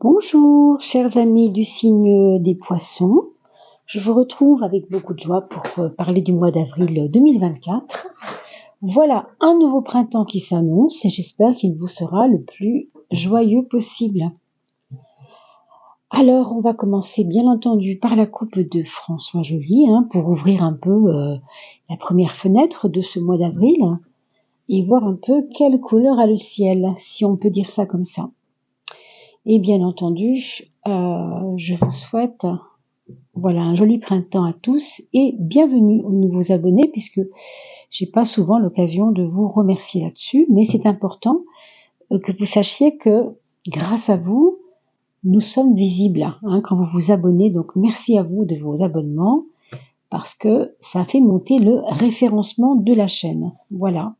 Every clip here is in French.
Bonjour, chers amis du signe des Poissons. Je vous retrouve avec beaucoup de joie pour parler du mois d'avril 2024. Voilà un nouveau printemps qui s'annonce et j'espère qu'il vous sera le plus joyeux possible. Alors, on va commencer bien entendu par la coupe de François Joly pour ouvrir un peu la première fenêtre de ce mois d'avril et voir un peu quelle couleur a le ciel, si on peut dire ça comme ça. Et bien entendu, je vous souhaite un joli printemps à tous et bienvenue aux nouveaux abonnés puisque j'ai pas souvent l'occasion de vous remercier là-dessus, mais c'est important que vous sachiez que grâce à vous, nous sommes visibles quand vous vous abonnez. Donc merci à vous de vos abonnements parce que ça fait monter le référencement de la chaîne. Voilà.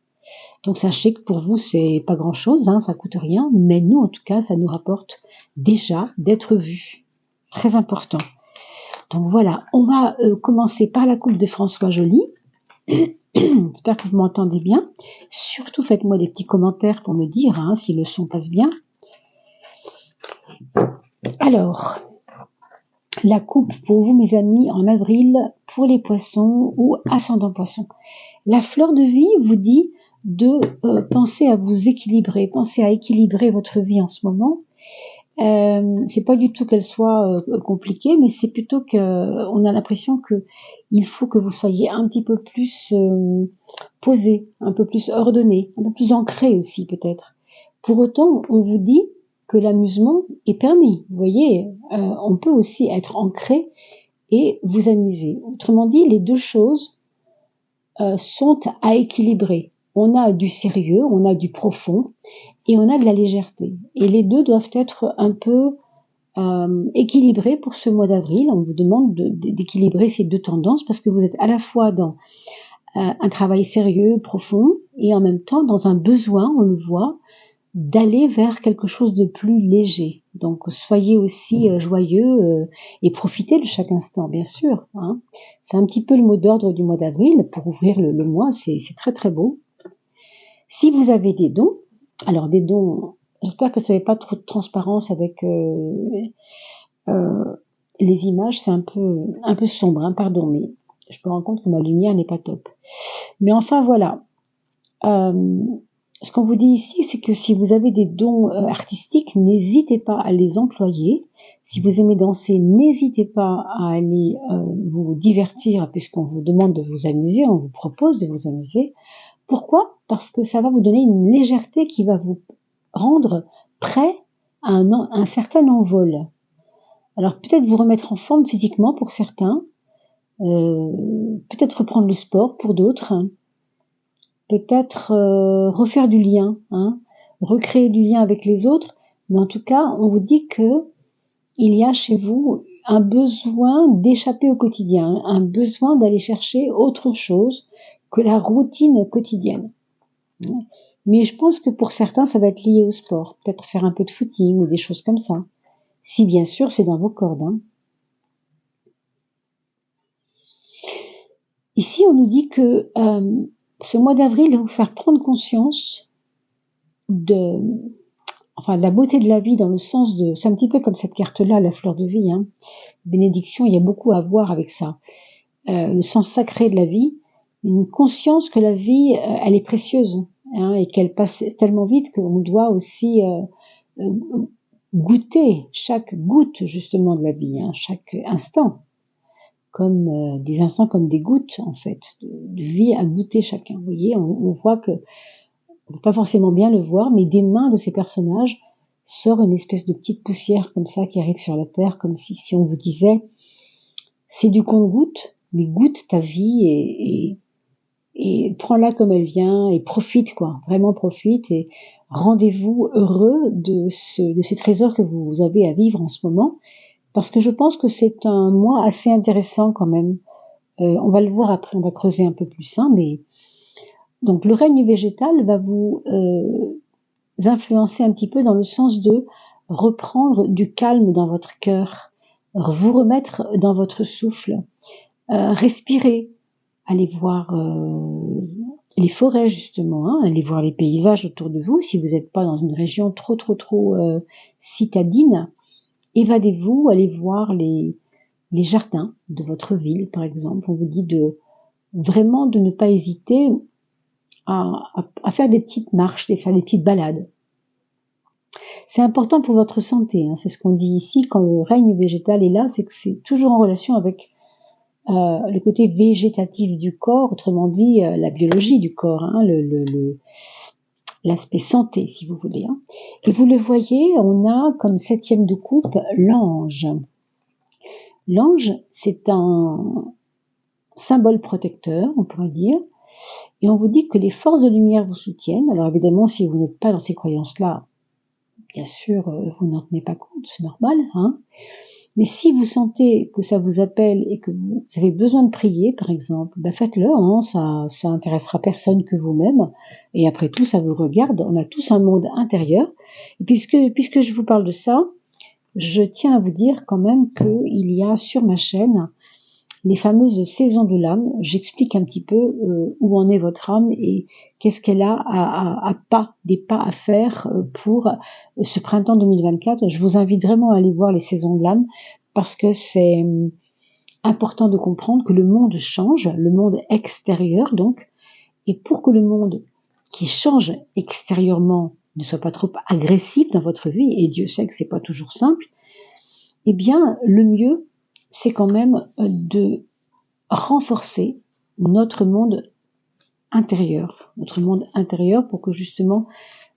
Donc sachez que pour vous, c'est pas grand-chose, ça coûte rien, mais nous, en tout cas, ça nous rapporte déjà d'être vus. Très important. Donc voilà, on va commencer par la coupe de François Joly. J'espère que vous m'entendez bien. Surtout, faites-moi des petits commentaires pour me dire si le son passe bien. Alors, la coupe pour vous, mes amis, en avril, pour les poissons ou ascendant poissons. La fleur de vie vous dit de penser à vous équilibrer, penser à équilibrer votre vie en ce moment. C'est pas du tout qu'elle soit compliquée, mais c'est plutôt qu'on a l'impression que il faut que vous soyez un petit peu plus posé, un peu plus ordonné, un peu plus ancré aussi peut-être. Pour autant, on vous dit que l'amusement est permis. Vous voyez, on peut aussi être ancré et vous amuser. Autrement dit, les deux choses sont à équilibrer. On a du sérieux, on a du profond et on a de la légèreté. Et les deux doivent être un peu équilibrés pour ce mois d'avril. On vous demande d'équilibrer ces deux tendances parce que vous êtes à la fois dans un travail sérieux, profond, et en même temps dans un besoin, on le voit, d'aller vers quelque chose de plus léger. Donc soyez aussi joyeux et profitez de chaque instant, bien sûr. C'est un petit peu le mot d'ordre du mois d'avril pour ouvrir le mois, c'est très très beau. Si vous avez des dons, alors des dons, j'espère que ça n'avait pas trop de transparence avec les images, c'est un peu sombre, pardon, mais je me rends compte que ma lumière n'est pas top. Mais enfin voilà. Ce qu'on vous dit ici, c'est que si vous avez des dons artistiques, n'hésitez pas à les employer. Si vous aimez danser, n'hésitez pas à aller vous divertir, puisqu'on vous demande de vous amuser, on vous propose de vous amuser. Pourquoi ? Parce que ça va vous donner une légèreté qui va vous rendre prêt à un certain envol. Alors peut-être vous remettre en forme physiquement pour certains, peut-être reprendre le sport pour d'autres, peut-être refaire du lien, recréer du lien avec les autres, mais en tout cas, on vous dit que il y a chez vous un besoin d'échapper au quotidien, un besoin d'aller chercher autre chose que la routine quotidienne. Mais je pense que pour certains, ça va être lié au sport, peut-être faire un peu de footing ou des choses comme ça, si bien sûr c'est dans vos cordes. Ici, on nous dit que ce mois d'avril va vous faire prendre conscience de la beauté de la vie dans le sens de... C'est un petit peu comme cette carte-là, la fleur de vie. Bénédiction, il y a beaucoup à voir avec ça. Le sens sacré de la vie, une conscience que la vie, elle est précieuse et qu'elle passe tellement vite qu'on doit aussi goûter chaque goutte justement de la vie, chaque instant. Comme des instants comme des gouttes en fait, de vie à goûter chacun. Vous voyez, on voit que on peut pas forcément bien le voir, mais des mains de ces personnages sort une espèce de petite poussière comme ça qui arrive sur la terre, comme si on vous disait c'est du compte-gouttes, mais goûte ta vie et prends-la comme elle vient et profite vraiment profite et rendez-vous heureux de ces trésors que vous avez à vivre en ce moment, parce que je pense que c'est un mois assez intéressant quand même. On va le voir après, on va creuser un peu plus, mais donc le règne végétal va vous influencer un petit peu dans le sens de reprendre du calme dans votre cœur, vous remettre dans votre souffle, respirer, aller voir les forêts justement, aller voir les paysages autour de vous si vous n'êtes pas dans une région trop citadine. évadez-vous, allez voir les jardins de votre ville, par exemple. On vous dit vraiment de ne pas hésiter à faire des petites marches, de faire des petites balades. C'est important pour votre santé, hein, c'est ce qu'on dit ici, quand le règne végétal est là, c'est que c'est toujours en relation avec le côté végétatif du corps, autrement dit la biologie du corps, hein, l'aspect santé, si vous voulez. Hein. Et vous le voyez, on a comme 7e de coupe l'ange. L'ange, c'est un symbole protecteur, on pourrait dire, et on vous dit que les forces de lumière vous soutiennent. Alors évidemment, si vous n'êtes pas dans ces croyances-là, bien sûr, vous n'en tenez pas compte, c'est normal, hein. Mais si vous sentez que ça vous appelle et que vous avez besoin de prier, par exemple, ben faites-le, hein, ça intéressera personne que vous-même. Et après tout, ça vous regarde. On a tous un monde intérieur. Et puisque je vous parle de ça, je tiens à vous dire quand même qu'il y a sur ma chaîne les fameuses saisons de l'âme. J'explique un petit peu où en est votre âme et qu'est-ce qu'elle a des pas à faire pour ce printemps 2024. Je vous invite vraiment à aller voir les saisons de l'âme parce que c'est important de comprendre que le monde change, le monde extérieur donc, et pour que le monde qui change extérieurement ne soit pas trop agressif dans votre vie, et Dieu sait que c'est pas toujours simple, eh bien le mieux c'est quand même de renforcer notre monde intérieur pour que justement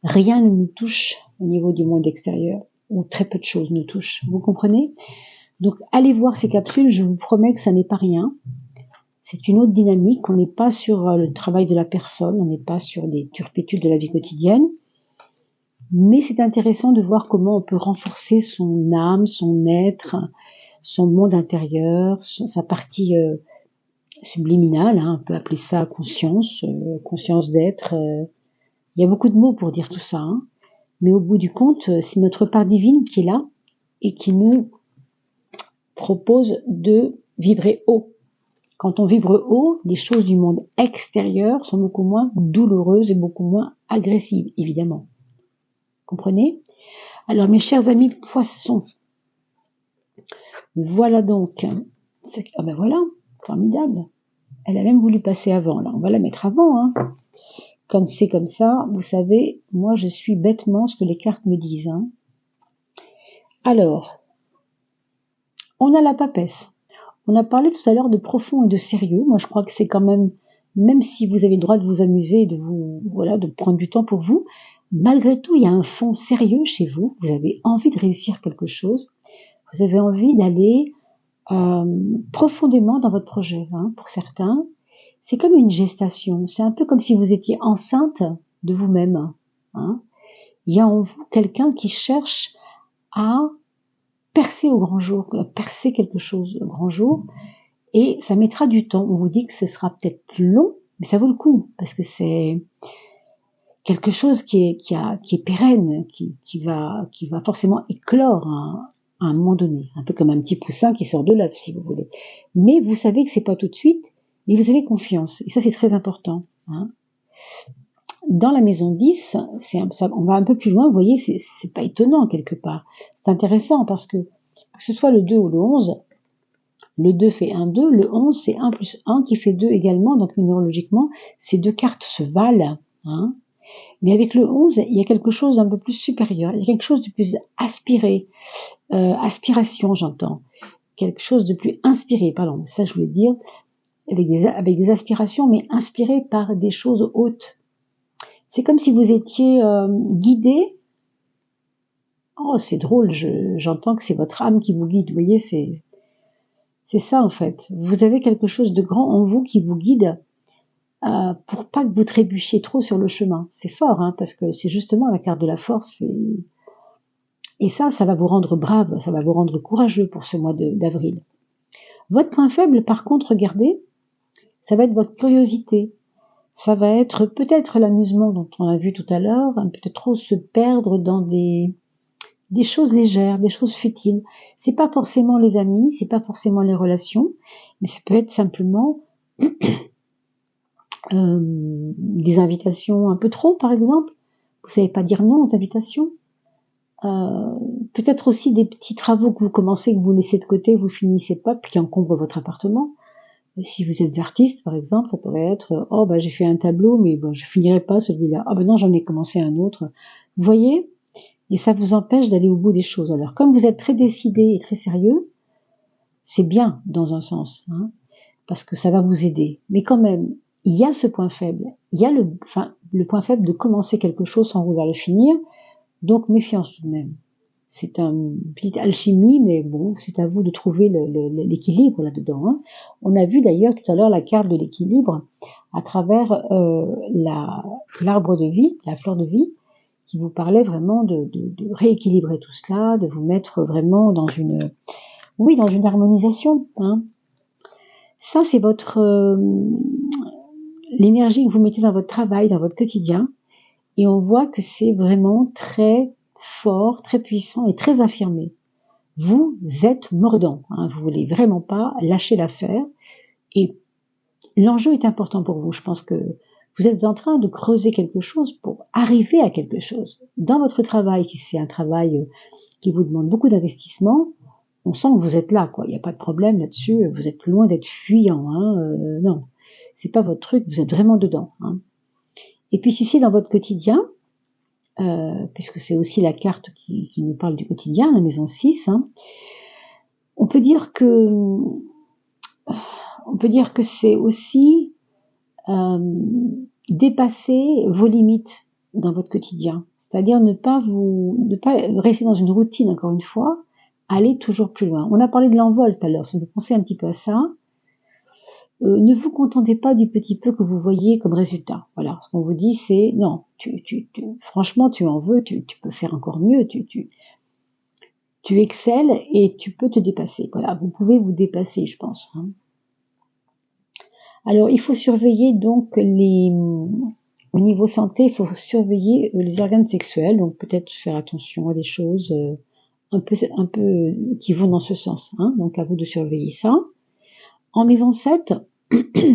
rien ne nous touche au niveau du monde extérieur, ou très peu de choses nous touchent. Vous comprenez? Donc allez voir ces capsules, je vous promets que ça n'est pas rien. C'est une autre dynamique, on n'est pas sur le travail de la personne, on n'est pas sur des turpitudes de la vie quotidienne, mais c'est intéressant de voir comment on peut renforcer son âme, son être, son monde intérieur, sa partie subliminale, hein, on peut appeler ça conscience, conscience d'être. Il y a beaucoup de mots pour dire tout ça, hein, mais au bout du compte, c'est notre part divine qui est là et qui nous propose de vibrer haut. Quand on vibre haut, les choses du monde extérieur sont beaucoup moins douloureuses et beaucoup moins agressives, évidemment. Comprenez? Alors, mes chers amis poissons, voilà donc ah ben voilà, formidable. Elle a même voulu passer avant, là, on va la mettre avant, hein. Quand c'est comme ça, vous savez, moi je suis bêtement ce que les cartes me disent, hein. Alors, on a la papesse. On a parlé tout à l'heure de profond et de sérieux. Moi je crois que c'est quand même si vous avez le droit de vous amuser, de prendre du temps pour vous, malgré tout il y a un fond sérieux chez vous. Vous avez envie de réussir quelque chose. Vous avez envie d'aller profondément dans votre projet, hein, pour certains. C'est comme une gestation, c'est un peu comme si vous étiez enceinte de vous-même, hein. Il y a en vous quelqu'un qui cherche à percer au grand jour, percer quelque chose au grand jour, et ça mettra du temps. On vous dit que ce sera peut-être long, mais ça vaut le coup, parce que c'est quelque chose qui est pérenne, qui va forcément éclore à un moment donné, un peu comme un petit poussin qui sort de l'œuf, si vous voulez. Mais vous savez que c'est pas tout de suite, mais vous avez confiance, et ça c'est très important, hein. Dans la maison 10, on va un peu plus loin, vous voyez, c'est pas étonnant quelque part. C'est intéressant parce que ce soit le 2 ou le 11, le 2 fait 1, 2, le 11 c'est 1 plus 1 qui fait 2 également, donc numérologiquement, ces deux cartes se valent, hein. Mais avec le 11, il y a quelque chose d'un peu plus supérieur, il y a quelque chose de plus aspiré, aspiration j'entends, quelque chose de plus inspiré, pardon, ça je voulais dire, avec des aspirations, mais inspirées par des choses hautes. C'est comme si vous étiez guidé. Oh, c'est drôle, j'entends que c'est votre âme qui vous guide, vous voyez, c'est ça en fait. Vous avez quelque chose de grand en vous qui vous guide pour pas que vous trébuchiez trop sur le chemin. C'est fort, hein, parce que c'est justement la carte de la force. Et ça va vous rendre brave, ça va vous rendre courageux pour ce mois d'avril. Votre point faible, par contre, regardez, ça va être votre curiosité. Ça va être peut-être l'amusement dont on a vu tout à l'heure, peut-être trop se perdre dans des choses légères, des choses futiles. C'est pas forcément les amis, c'est pas forcément les relations, mais ça peut être simplement des invitations un peu trop, par exemple. Vous savez pas dire non aux invitations. peut-être aussi des petits travaux que vous commencez, que vous laissez de côté, que vous finissez pas, puis qui encombrent votre appartement. Si vous êtes artiste, par exemple, ça pourrait être oh bah j'ai fait un tableau, mais bon, je finirai pas celui-là. Ah ben non, j'en ai commencé un autre. Vous voyez, et ça vous empêche d'aller au bout des choses. Alors comme vous êtes très décidé et très sérieux, c'est bien dans un sens, hein, parce que ça va vous aider. Mais quand même, il y a ce point faible. Il y a le point faible de commencer quelque chose sans vouloir le finir. Donc méfiance tout de même. C'est une petite alchimie, mais bon, c'est à vous de trouver l'équilibre là-dedans. Hein. On a vu d'ailleurs tout à l'heure la carte de l'équilibre à travers l'arbre de vie, la fleur de vie, qui vous parlait vraiment de rééquilibrer tout cela, de vous mettre vraiment dans une harmonisation. Hein. Ça, c'est l'énergie que vous mettez dans votre travail, dans votre quotidien, et on voit que c'est vraiment très fort, très puissant et très affirmé. Vous êtes mordant, hein, vous voulez vraiment pas lâcher l'affaire, et l'enjeu est important pour vous. Je pense que vous êtes en train de creuser quelque chose pour arriver à quelque chose. Dans votre travail, si c'est un travail qui vous demande beaucoup d'investissement, on sent que vous êtes là, quoi. Il n'y a pas de problème là-dessus. Vous êtes loin d'être fuyant, hein. Non, c'est pas votre truc. Vous êtes vraiment dedans. Hein. Et puis si c'est dans votre quotidien, puisque c'est aussi la carte qui nous parle du quotidien, la maison 6, hein, on peut dire que c'est aussi dépasser vos limites dans votre quotidien. C'est-à-dire ne pas rester dans une routine, encore une fois, aller toujours plus loin. On a parlé de l'envol tout à l'heure, ça me fait penser un petit peu à ça. Ne vous contentez pas du petit peu que vous voyez comme résultat. Voilà, ce qu'on vous dit, c'est non, franchement, tu en veux, tu peux faire encore mieux, tu excelles et tu peux te dépasser. Voilà, vous pouvez vous dépasser, je pense. Hein. Alors, il faut surveiller donc au niveau santé, il faut surveiller les organes sexuels, donc peut-être faire attention à des choses un peu qui vont dans ce sens. Hein, donc, à vous de surveiller ça. En maison 7,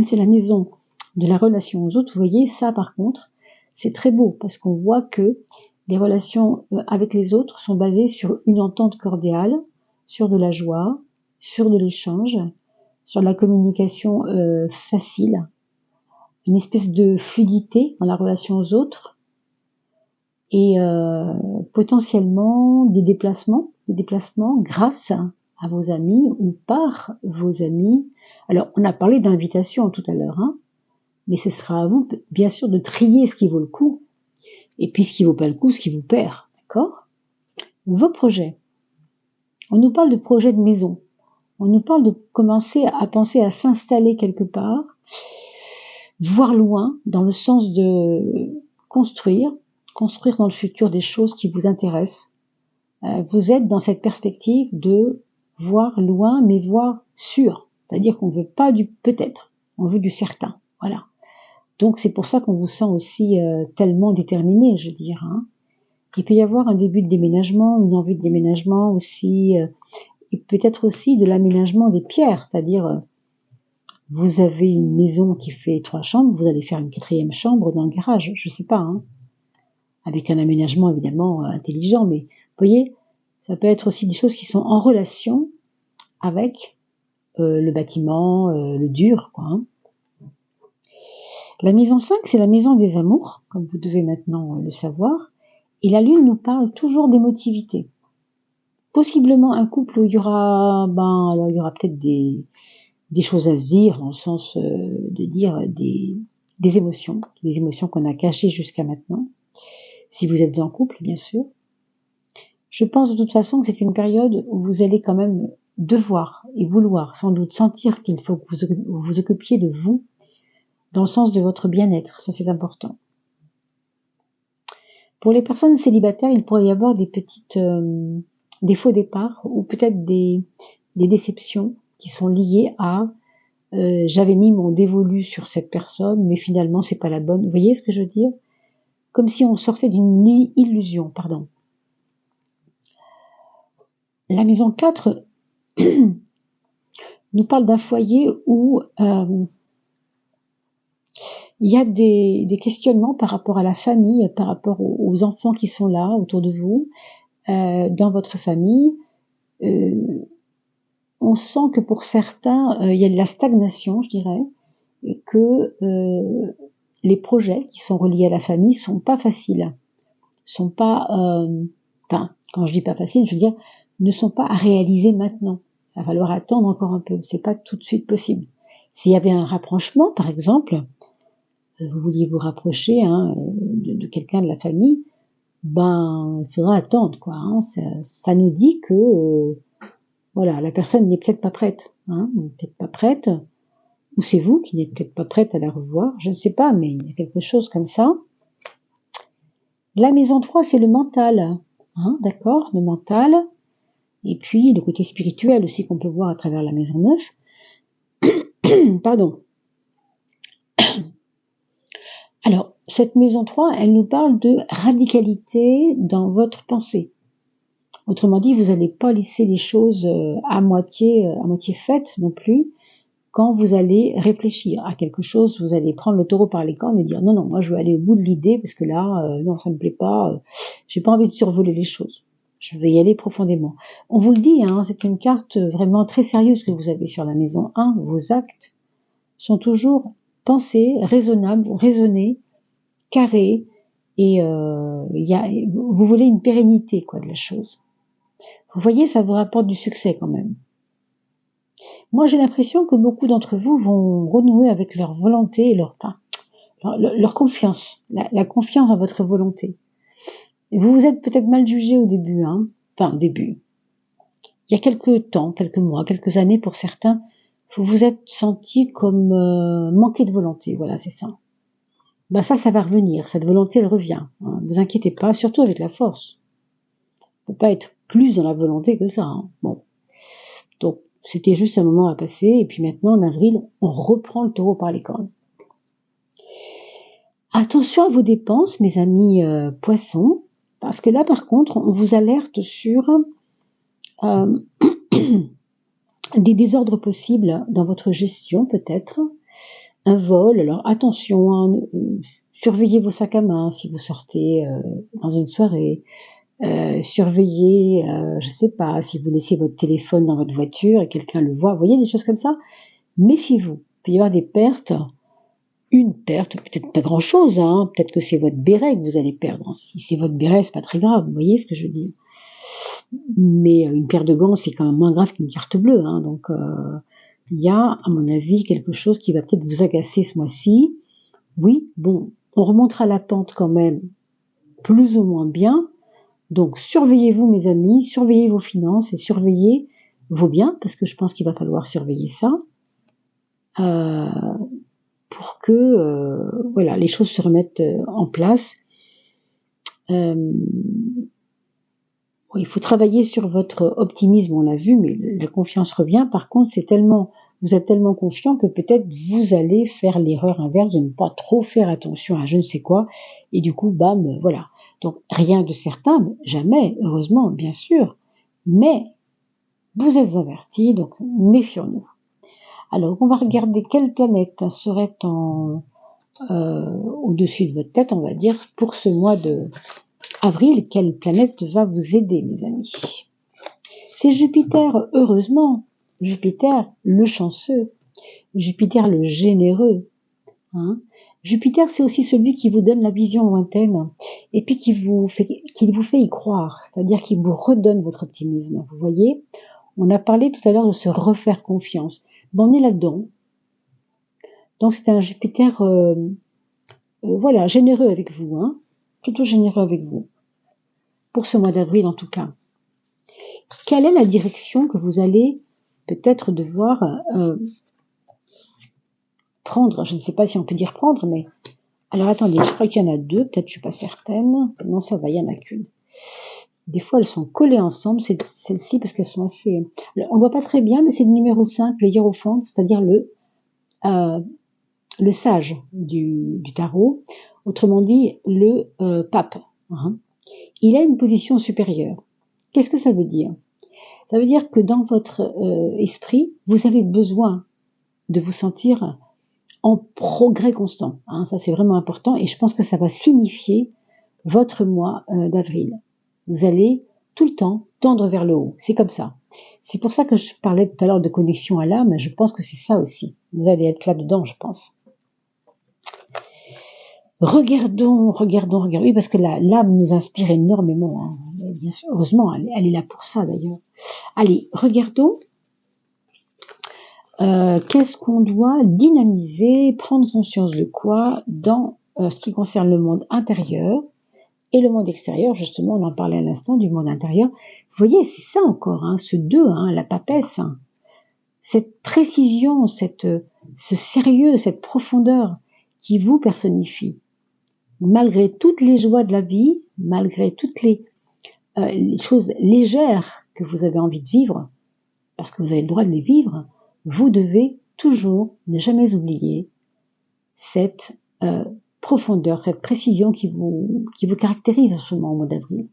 c'est la maison de la relation aux autres. Vous voyez, ça par contre, c'est très beau parce qu'on voit que les relations avec les autres sont basées sur une entente cordiale, sur de la joie, sur de l'échange, sur la communication facile, une espèce de fluidité dans la relation aux autres et potentiellement des déplacements grâce à vos amis ou par vos amis. Alors, on a parlé d'invitation tout à l'heure, hein, mais ce sera à vous, bien sûr, de trier ce qui vaut le coup, et puis ce qui vaut pas le coup, ce qui vous perd, d'accord ? Vos projets. On nous parle de projets de maison. On nous parle de commencer à penser à s'installer quelque part, voir loin, dans le sens de construire dans le futur des choses qui vous intéressent. Vous êtes dans cette perspective de voir loin, mais voir sûr. C'est-à-dire qu'on veut pas du peut-être, on veut du certain. Voilà. Donc c'est pour ça qu'on vous sent aussi tellement déterminé, je veux dire. Hein. Il peut y avoir un début de déménagement, une envie de déménagement aussi, et peut-être aussi de l'aménagement des pierres, c'est-à-dire vous avez une maison qui fait 3 chambres, vous allez faire une 4e chambre dans le garage, je sais pas, hein, avec un aménagement évidemment intelligent, mais vous voyez, ça peut être aussi des choses qui sont en relation avec le bâtiment, le dur, quoi. Hein. La maison 5, c'est la maison des amours, comme vous devez maintenant le savoir, et la lune nous parle toujours d'émotivité. Possiblement un couple où il y aura peut-être des choses à se dire, dans le sens de dire des émotions qu'on a cachées jusqu'à maintenant, si vous êtes en couple, bien sûr. Je pense de toute façon que c'est une période où vous allez quand même devoir et vouloir sans doute sentir qu'il faut que vous vous occupiez de vous, dans le sens de votre bien-être, ça c'est important. Pour les personnes célibataires, il pourrait y avoir des faux départs ou peut-être des déceptions qui sont liées à j'avais mis mon dévolu sur cette personne, mais finalement c'est pas la bonne. Vous voyez ce que je veux dire ? Comme si on sortait d'une illusion, pardon. La maison 4 nous parle d'un foyer où il y a des questionnements par rapport à la famille, par rapport aux enfants qui sont là autour de vous. dans votre famille, on sent que pour certains, il y a de la stagnation, je dirais, et que les projets qui sont reliés à la famille sont pas faciles, sont pas, enfin, quand je dis pas faciles, je veux dire, ne sont pas à réaliser maintenant. Il va falloir attendre encore un peu, c'est pas tout de suite possible. S'il y avait un rapprochement, par exemple, vous vouliez vous rapprocher de quelqu'un de la famille, ben, il faudra attendre, quoi. Ça nous dit que, voilà, la personne n'est peut-être pas prête, n'est peut-être pas prête, ou c'est vous qui n'êtes peut-être pas prête à la revoir, je ne sais pas, mais il y a quelque chose comme ça. La maison 3, c'est le mental, d'accord, le mental, et puis le côté spirituel aussi qu'on peut voir à travers la maison 9. Pardon. Alors, cette maison 3, elle nous parle de radicalité dans votre pensée. Autrement dit, vous n'allez pas laisser les choses à moitié faites non plus. Quand vous allez réfléchir à quelque chose, vous allez prendre le taureau par les cornes et dire non, moi je veux aller au bout de l'idée parce que là, non, ça me plaît pas, j'ai pas envie de survoler les choses. Je vais y aller profondément. On vous le dit, c'est une carte vraiment très sérieuse que vous avez sur la maison 1. Vos actes sont toujours pensés, raisonnables, raisonnés, carrés, et vous voulez une pérennité quoi de la chose. Vous voyez, ça vous rapporte du succès quand même. Moi, j'ai l'impression que beaucoup d'entre vous vont renouer avec leur volonté et leur confiance, la confiance en votre volonté. Et vous vous êtes peut-être mal jugé au début, enfin, au début. Il y a quelques temps, quelques mois, quelques années pour certains, vous vous êtes senti comme manqué de volonté, voilà, c'est ça. Ben ça va revenir, cette volonté, elle revient. Ne vous inquiétez pas, surtout avec la force. On ne peut pas être plus dans la volonté que ça. Bon. Donc, c'était juste un moment à passer, et puis maintenant, en avril, on reprend le taureau par les cornes. Attention à vos dépenses, mes amis poissons, parce que là, par contre, on vous alerte sur des désordres possibles dans votre gestion, peut-être. Un vol, alors attention, surveillez vos sacs à main si vous sortez dans une soirée. Surveillez, je sais pas, si vous laissez votre téléphone dans votre voiture et quelqu'un le voit, vous voyez des choses comme ça, méfiez-vous. Il peut y avoir des pertes, une perte, peut-être pas grand-chose, peut-être que c'est votre béret que vous allez perdre. Si c'est votre béret, c'est pas très grave, vous voyez ce que je veux dire. Mais une paire de gants, c'est quand même moins grave qu'une carte bleue, donc il y a, à mon avis, quelque chose qui va peut-être vous agacer ce mois-ci. Oui, bon, on remontera la pente quand même plus ou moins bien. Donc, surveillez-vous, mes amis, surveillez vos finances et surveillez vos biens, parce que je pense qu'il va falloir surveiller ça, pour que voilà, les choses se remettent en place. Il faut travailler sur votre optimisme, on l'a vu, mais la confiance revient. Par contre, vous êtes tellement confiant que peut-être vous allez faire l'erreur inverse de ne pas trop faire attention à je ne sais quoi, et du coup, bam, voilà. Donc, rien de certain, jamais, heureusement, bien sûr, mais vous êtes avertis, donc méfions-nous. Alors, on va regarder quelle planète serait au-dessus de votre tête, on va dire, pour ce mois de avril. Quelle planète va vous aider, mes amis? C'est Jupiter, heureusement. Jupiter, le chanceux. Jupiter, le généreux. Jupiter, c'est aussi celui qui vous donne la vision lointaine et puis qui vous fait y croire, c'est-à-dire qui vous redonne votre optimisme. Vous voyez, on a parlé tout à l'heure de se refaire confiance. On est là-dedans. Donc c'est un Jupiter, voilà, généreux avec vous, plutôt généreux avec vous. Pour ce mois d'avril en tout cas. Quelle est la direction que vous allez peut-être devoir prendre? Je ne sais pas si on peut dire prendre, mais... Alors attendez, je crois qu'il y en a deux, peut-être je suis pas certaine. Non, ça va, il y en a qu'une. Des fois, elles sont collées ensemble, celles-ci, parce qu'elles sont assez... On ne voit pas très bien, mais c'est le numéro 5, le Hiérophante, c'est-à-dire le sage du tarot. Autrement dit, le pape. Il a une position supérieure. Qu'est-ce que ça veut dire? Ça veut dire que dans votre esprit, vous avez besoin de vous sentir en progrès constant. Ça, c'est vraiment important et je pense que ça va signifier votre mois d'avril. Vous allez tout le temps tendre vers le haut. C'est comme ça. C'est pour ça que je parlais tout à l'heure de connexion à l'âme. Je pense que c'est ça aussi. Vous allez être là-dedans, je pense. Regardons. Oui, parce que l'âme nous inspire énormément. Hein. Bien sûr, heureusement, elle est là pour ça d'ailleurs. Allez, regardons. Qu'est-ce qu'on doit dynamiser, prendre conscience de quoi dans ce qui concerne le monde intérieur et le monde extérieur, justement, on en parlait à l'instant du monde intérieur. Vous voyez, c'est ça encore, hein, ce 2, hein, la papesse, hein, cette précision, ce sérieux, cette profondeur qui vous personnifie. Malgré toutes les joies de la vie, malgré toutes les choses légères que vous avez envie de vivre, parce que vous avez le droit de les vivre, vous devez toujours ne jamais oublier cette profondeur, cette précision qui vous caractérise en ce moment au mois d'avril.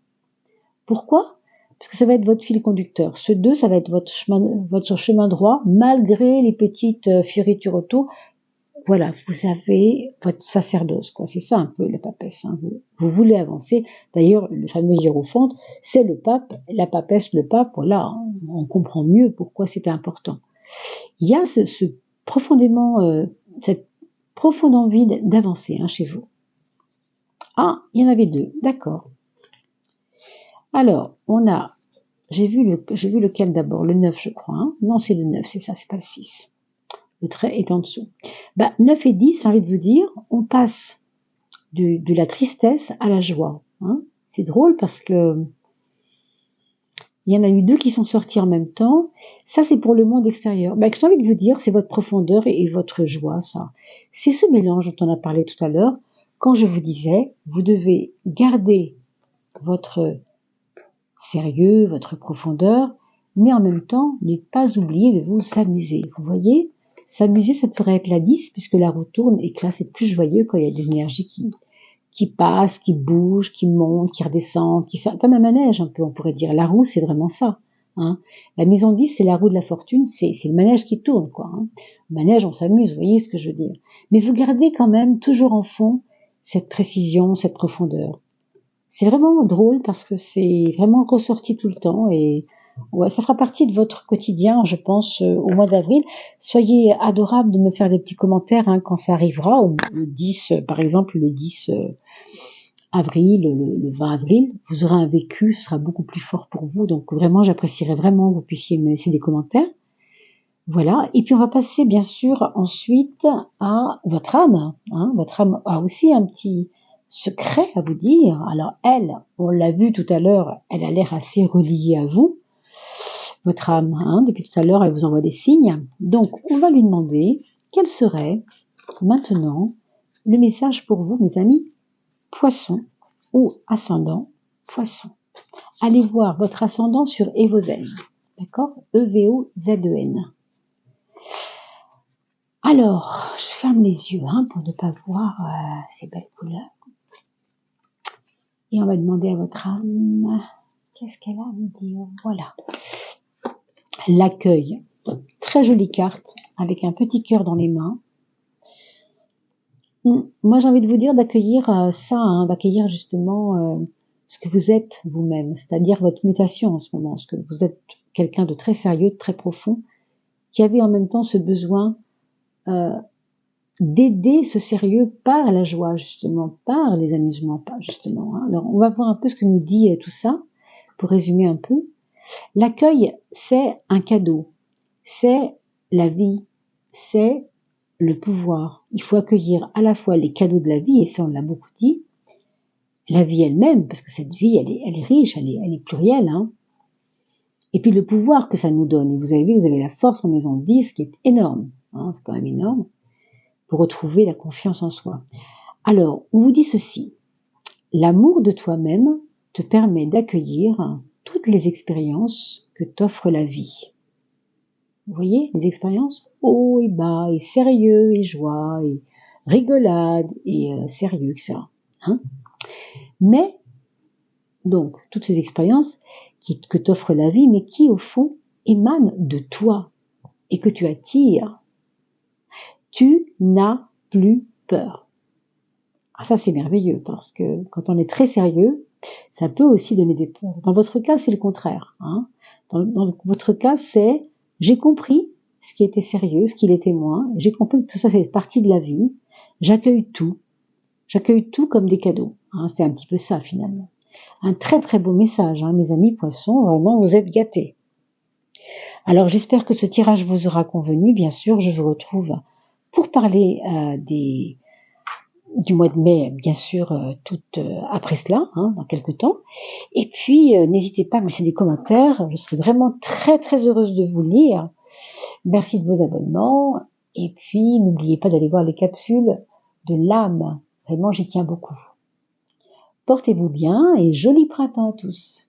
Pourquoi ? Parce que ça va être votre fil conducteur. Ce 2, ça va être votre chemin droit, malgré les petites fioritures autour. Voilà, vous avez votre sacerdoce, quoi. C'est ça un peu la papesse. Hein. Vous voulez avancer. D'ailleurs, le fameux hiérophante, c'est le pape, la papesse, le pape. Voilà, on comprend mieux pourquoi c'était important. Il y a profondément cette profonde envie d'avancer chez vous. Ah, il y en avait 2, d'accord. Alors, j'ai vu lequel d'abord, le 9 je crois. Hein. Non, c'est le 9, c'est ça, c'est pas le 6. Le trait est en dessous. 9 et 10, j'ai envie de vous dire, on passe de la tristesse à la joie. Hein. C'est drôle parce que il y en a eu 2 qui sont sortis en même temps. Ça, c'est pour le monde extérieur. J'ai envie de vous dire, c'est votre profondeur et votre joie, ça. C'est ce mélange dont on a parlé tout à l'heure. Quand je vous disais, vous devez garder votre sérieux, votre profondeur, mais en même temps, ne pas oublier de vous amuser. Vous voyez, s'amuser, ça pourrait être la 10, puisque la roue tourne et que là, c'est plus joyeux quand il y a des énergies qui passent, qui bougent, qui montent, qui redescendent, comme un manège un peu, on pourrait dire. La roue, c'est vraiment ça. Hein. La maison 10, c'est la roue de la fortune, c'est le manège qui tourne, quoi. Hein. Le manège, on s'amuse, vous voyez ce que je veux dire. Mais vous gardez quand même toujours en fond cette précision, cette profondeur. C'est vraiment drôle parce que c'est vraiment ressorti tout le temps et ouais, ça fera partie de votre quotidien, je pense, au mois d'avril. Soyez adorables de me faire des petits commentaires quand ça arrivera, le 10, par exemple, le 10 avril, le 20 avril. Vous aurez un vécu, ce sera beaucoup plus fort pour vous. Donc vraiment, j'apprécierais vraiment que vous puissiez me laisser des commentaires. Voilà. Et puis on va passer, bien sûr, ensuite à votre âme. Hein. Votre âme a aussi un petit secret à vous dire. Alors elle, on l'a vu tout à l'heure, elle a l'air assez reliée à vous. Votre âme, depuis tout à l'heure, elle vous envoie des signes. Donc, on va lui demander quel serait maintenant le message pour vous, mes amis Poissons ou ascendant Poisson. Allez voir votre ascendant sur Evozen, d'accord EVOZEN. Alors, je ferme les yeux pour ne pas voir ces belles couleurs. Et on va demander à votre âme, qu'est-ce qu'elle a à me dire ? Voilà. L'accueil. Très jolie carte, avec un petit cœur dans les mains. Moi, j'ai envie de vous dire d'accueillir ça, d'accueillir justement ce que vous êtes vous-même, c'est-à-dire votre mutation en ce moment, parce que vous êtes quelqu'un de très sérieux, de très profond, qui avait en même temps ce besoin d'aider ce sérieux par la joie, justement, par les amusements, justement. Alors, on va voir un peu ce que nous dit tout ça, pour résumer un peu. L'accueil, c'est un cadeau, c'est la vie, c'est le pouvoir. Il faut accueillir à la fois les cadeaux de la vie, et ça on l'a beaucoup dit, la vie elle-même, parce que cette vie, elle est riche, elle est plurielle, et puis le pouvoir que ça nous donne. Et vous avez vu, vous avez la force en maison 10 qui est énorme, c'est quand même énorme, pour retrouver la confiance en soi. Alors, on vous dit ceci, l'amour de toi-même te permet d'accueillir toutes les expériences que t'offre la vie. Vous voyez, les expériences haut et bas, et sérieux, et joie, et rigolade, et sérieux, etc. Mais, donc, toutes ces expériences que t'offre la vie, mais qui, au fond, émanent de toi, et que tu attires. Tu n'as plus peur. Ça, c'est merveilleux, parce que quand on est très sérieux, Ça peut aussi donner des peurs. Dans votre cas, c'est le contraire. Hein. Dans votre cas, c'est j'ai compris ce qui était sérieux, ce qui l'était moins. J'ai compris que tout ça fait partie de la vie. J'accueille tout. J'accueille tout comme des cadeaux. Hein. C'est un petit peu ça finalement. Un très très beau message, hein, mes amis poissons. Vraiment, vous êtes gâtés. Alors j'espère que ce tirage vous aura convenu. Bien sûr, je vous retrouve pour parler du mois de mai, bien sûr, tout après cela, hein, dans quelques temps. Et puis, n'hésitez pas à me laisser des commentaires. Je serai vraiment très très heureuse de vous lire. Merci de vos abonnements. Et puis, n'oubliez pas d'aller voir les capsules de l'âme. Vraiment, j'y tiens beaucoup. Portez-vous bien et joli printemps à tous.